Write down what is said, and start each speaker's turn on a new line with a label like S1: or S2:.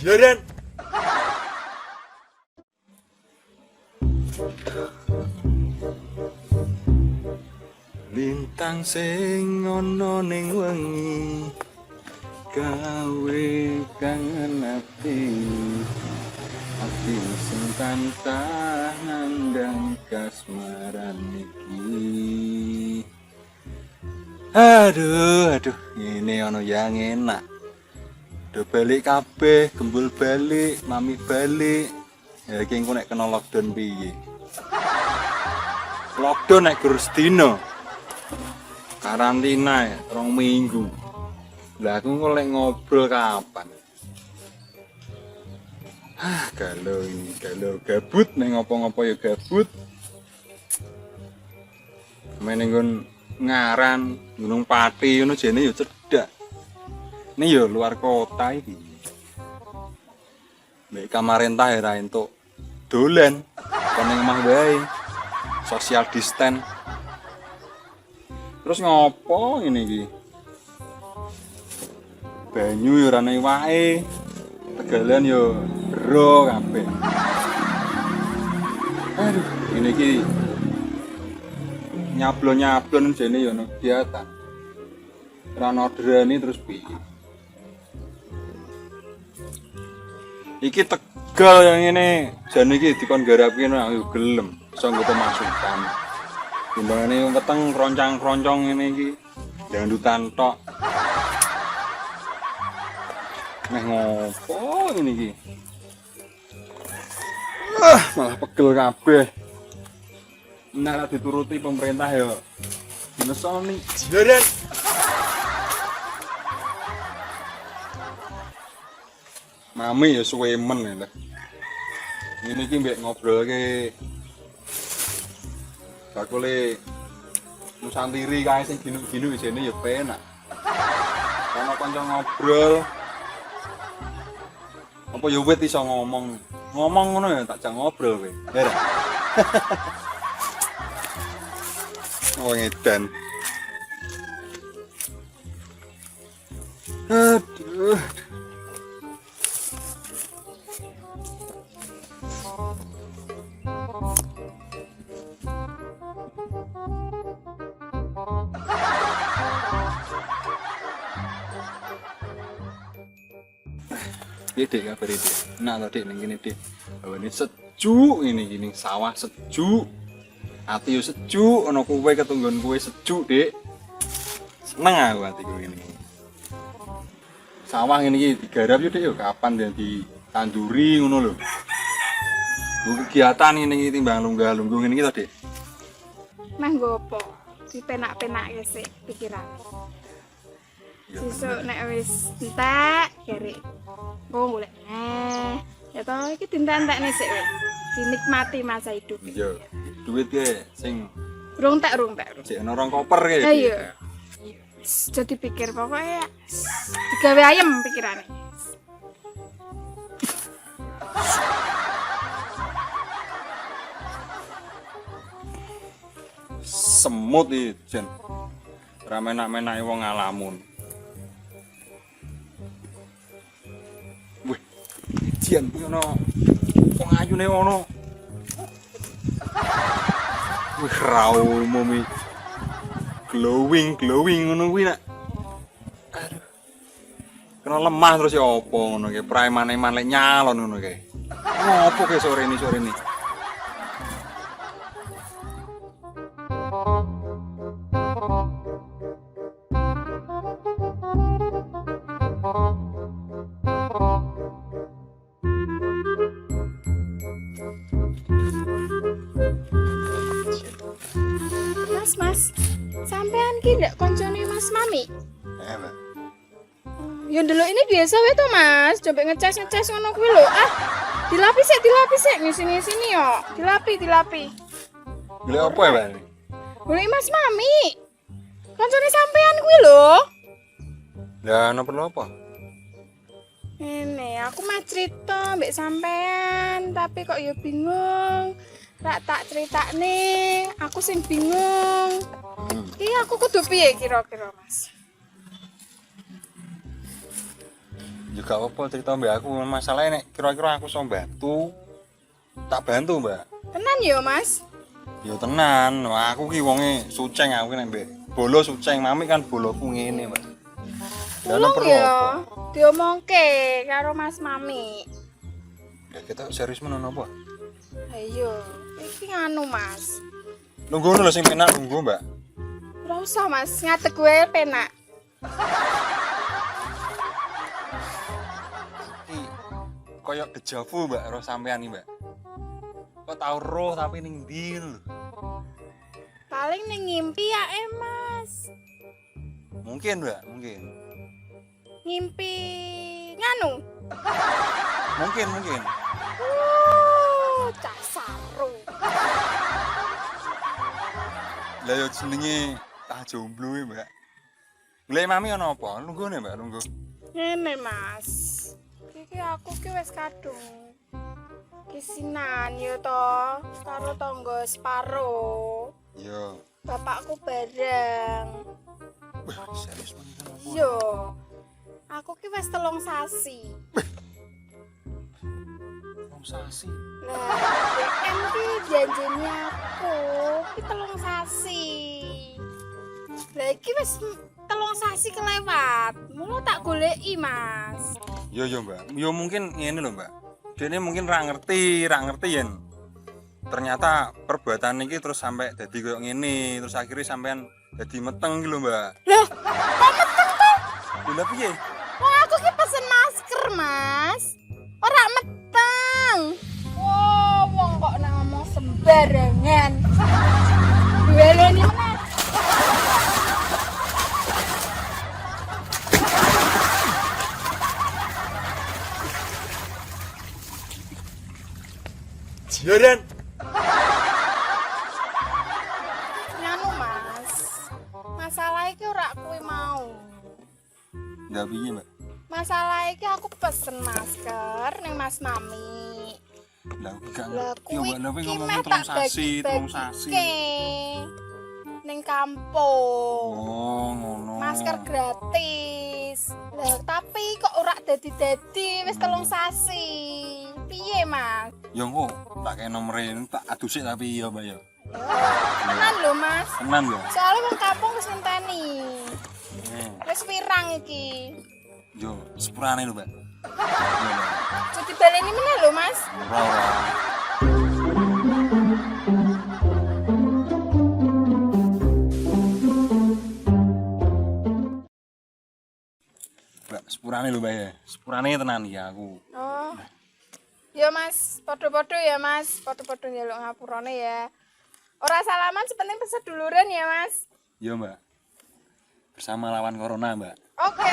S1: Jloren. Lintang sing ana ning wengi gawe kangen ati sing tansah nandang kasmaran iki. Aduh, ini ono yang enak. Udah balik kabeh, gembul balik, mami balik. Ya iki engko nek kena lockdown piye? Lockdown nek gur sedina. Karantina ya, 2 minggu. Lah aku kok lek ngobrol kapan? Galau ini, galau gabut nek ngopo-ngopo ya gabut. Main nggon Ngaran, Gunung Pati ngono jene ya cedhak. Ini ya luar kota iki. Nek kamarentah ya ra entuk dolan. Kon ning omah wae. Social distance. Terus ngopo ngene iki? Banyu ya ora ana iwake. Tegalan ya bro kabeh. Aduh, ini iki nyablon-nyablon jene ya ono kegiatan. Ora ono orderane terus piye? Iki Tegal yang ini jane iki dikon garapi aku gelem iso nggo pemasukan. Timbangane weteng kroncang-kroncong ngene iki dandutan tok. Meh ngopo ngene iki? Malah pegel kabeh. Nek dituruti pemerintah ya dinesoni. Jloren. Mami ya suwe men ya. Ini iki mbek ngobrolke bakule Nusantiri kae sing ginu-ginu jene ya penak. Ana kanca ngobrol. Apa ya wit iso ngomong. Ngomong ngono ya tak jang ngobrol kowe. Ya. Oh ngedan. Aduh. Dek kabar itu. Nah, tadi ning kene Dek. Ini sejuk ini gini, sawah sejuk. Ati yo sejuk, ana kowe ketunggon kowe sejuk, Dek. Seneng aku atiku ngene. Sawah ngene iki digarap yo Dek yo kapan dan ditanduri ngono lho. Kegiatan ngene iki timbang lunggah-lungguh ngene iki to, Dek.
S2: Meh nggo apa? Dipenak-penake sik pikirane. Sesuk nek wis entek kere. Oh golek. Ya toh iki dintek-entekne sik kowe. Dinikmati masa hidup.
S1: Iya. Duit ke sing
S2: Rung tak.
S1: sik ana rong koper ke.
S2: Iya. Jadi pikir pokoknya digawe ayem pikirane.
S1: Semut iki, Jen. Ora menak-menake wong ngalamun. Wih, Jen ono wong ayune ono. Wih, raumu mi. Glowing ngono kuwi nak. Aduh. Kena lemah terus ya apa ngono ki, preman-preman lek nyalon ngono ki. Ngopo ki sore ini?
S2: Mas, sampean ki ndak koncone Mas Mami?
S1: Mbak.
S2: Ya ndelok ini biasa wae to, Mas. Coba ngecas ngono kuwi lho. Dilapis sik ngisi-ngisini yo. Dilapi.
S1: Golek apa ya, Mbak?
S2: Golek Mas Mami. Koncone sampean kuwi lho.
S1: Lah napa?
S2: Ini aku mah cerita mbek sampean, tapi kok ya bingung. Tak critakne, aku sing bingung. Iki aku kudu piye kira-kira, Mas?
S1: Juga apa cerita mbak aku masalahnya nek kira-kira aku iso bantu tak bantu mbak.
S2: Tenan yo Mas.
S1: Yo tenan, wah aku ki wonge suceng aku nek mbek bolo suceng mami kan boloku ngene mbak. Dalam
S2: Tolong
S1: perlu
S2: ya
S1: apa?
S2: diomongke karo Mas Mami.
S1: Ya kita serius menon apa?
S2: Ayo, iki nganu Mas.
S1: Nunggu lho sing penak nunggu mbak.
S2: Ora usah Mas, ngadeg gue penak.
S1: Iki koyo dejavu mbak roh sampean iki mbak. Kok tau roh tapi ning ndi lho.
S2: Paling ning ngimpi ya Mas.
S1: Mungkin mbak, mungkin.
S2: Ngimpi nganu.
S1: Mungkin.
S2: Cah saru.
S1: Lah yo jenenge tak jomblo e mbak. Golek mami ana apa? Nunggu nih mbak, nunggu.
S2: Ngene Mas. Iki aku ki wis kadung kisinan yo to karo tangga separo.
S1: Yo.
S2: Bapakku bareng.
S1: Wah, serius banget apa?
S2: Yo. Aku ki wis 3 sasi.
S1: Wong sasi.
S2: Nah, DM ki janjine aku ki 3 sasi. Lah iki wis 3 sasi kelewat. Mula tak goleki, Mas.
S1: Yo mbak. Yo mungkin ngene lho mbak. Dene mungkin ra ngerti yen. Ternyata perbuatan iki terus sampai dadi koyo ngene, terus akhirnya sampean dadi meteng iki lho mbak.
S2: Lah, kok meteng to?
S1: Lha piye?
S2: Wong aku ki pesen masker, Mas. Ora meteng. Wow, wong kok nek ngomong sembarangan. Dueleni meneh.
S1: Jiran.
S2: Nganu, Mas. Masalah iki ora kuwi mau.
S1: Lah piye mbak?
S2: Masalah iki aku pesen masker ning Mas Mami.
S1: Lah aku gak
S2: Lah
S1: ngerti yo
S2: kuwi
S1: mbak, lha
S2: ki
S1: ngomong
S2: meh
S1: telung
S2: tak
S1: sasi, telung sasi.
S2: bagi-bagike ning kampung.
S1: Oh, ngono.
S2: Masker gratis. Lah tapi kok ora dadi-dadi wis 3 sasi. Piye, Mas?
S1: Yo engko tak kene nomere tak adu sik tapi yo mbak yo.
S2: Tenan lho, Mas.
S1: Tenan lho.
S2: Soalnya wong kampung wis ngenteni. Wis pirang iki.
S1: Yo sepurane lho mbak.
S2: Cuci baleni meneh lho, Mas.
S1: Ora. Mbak, sepurane lho mbak ya. Sepurane tenan ya aku.
S2: Oh. Ya Mas, podo-podo ya Mas, podo-podo njaluk ngapurane ya. Ora salaman sepenting peseduluran ya Mas.
S1: Yo mbak. Bersama lawan corona mbak.
S2: Oke.